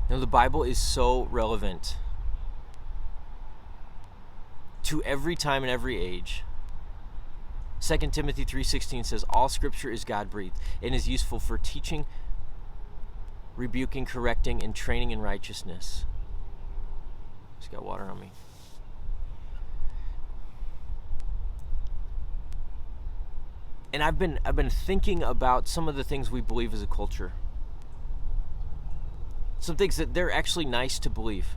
Now, the Bible is so relevant to every time and every age. 2 Timothy 3:16 says, all scripture is God-breathed and is useful for teaching, rebuking, correcting, and training in righteousness. Just got water on me. And I've been thinking about some of the things we believe as a culture. Some things that they're actually nice to believe.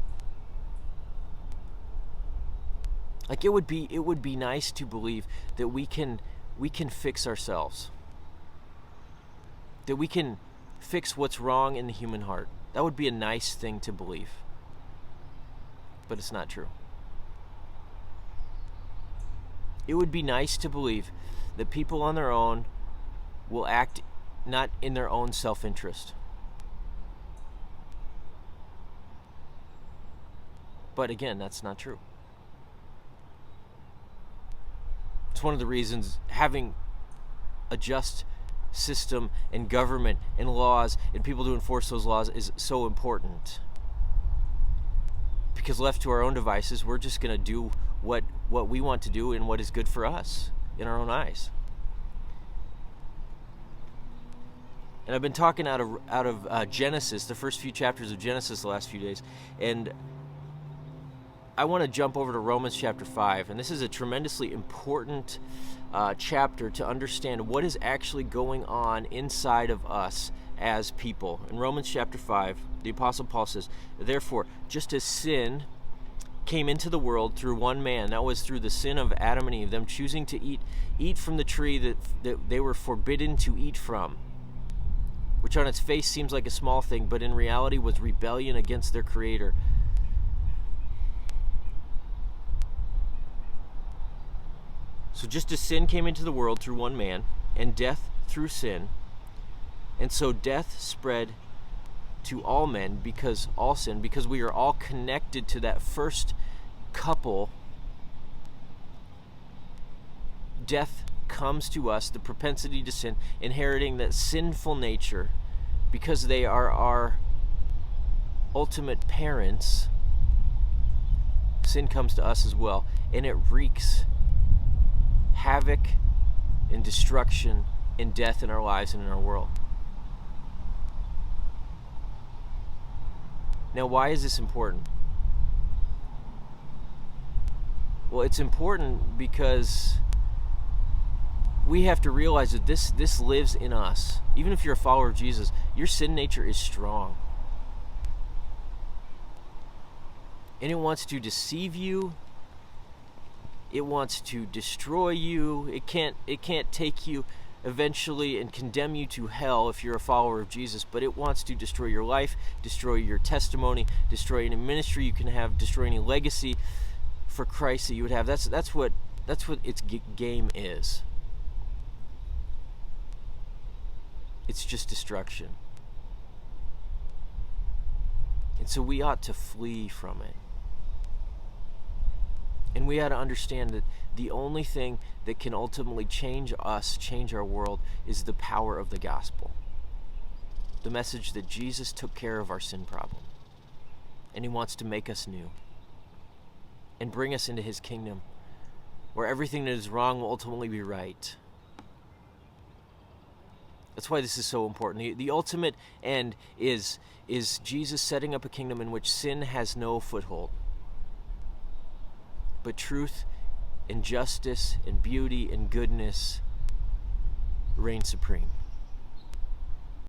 Like it would be nice to believe that we can fix ourselves. That we can fix what's wrong in the human heart. That would be a nice thing to believe. But it's not true. It would be nice to believe that people on their own will act not in their own self-interest. But again, that's not true. It's one of the reasons having a just system and government and laws and people to enforce those laws is so important. Because left to our own devices, we're just going to do what we want to do and what is good for us in our own eyes. And I've been talking out of Genesis, the first few chapters of Genesis the last few days, and I want to jump over to Romans chapter 5, and this is a tremendously important chapter to understand what is actually going on inside of us as people. In Romans chapter 5, the Apostle Paul says, therefore, just as sin came into the world through one man, that was through the sin of Adam and Eve, them choosing to eat from the tree that they were forbidden to eat from, which on its face seems like a small thing, but in reality was rebellion against their Creator. So just as sin came into the world through one man, and death through sin, and so death spread to all men because all sin, because we are all connected to that first couple. Death comes to us, the propensity to sin, inheriting that sinful nature, because they are our ultimate parents. Sin comes to us as well, and it wreaks havoc and destruction and death in our lives and in our world. Now, why is this important? Well, it's important because we have to realize that this lives in us. Even if you're a follower of Jesus, your sin nature is strong. And it wants to deceive you. It wants to destroy you. It can't take you eventually and condemn you to hell if you're a follower of Jesus, but it wants to destroy your life, destroy your testimony, destroy any ministry you can have, destroy any legacy for Christ that you would have. That's what its game is. It's just destruction. And so we ought to flee from it. And we ought to understand that the only thing that can ultimately change us, change our world, is the power of the gospel. The message that Jesus took care of our sin problem. And he wants to make us new. And bring us into his kingdom, where everything that is wrong will ultimately be right. That's why this is so important. The ultimate end is Jesus setting up a kingdom in which sin has no foothold. But truth and justice and beauty and goodness reign supreme.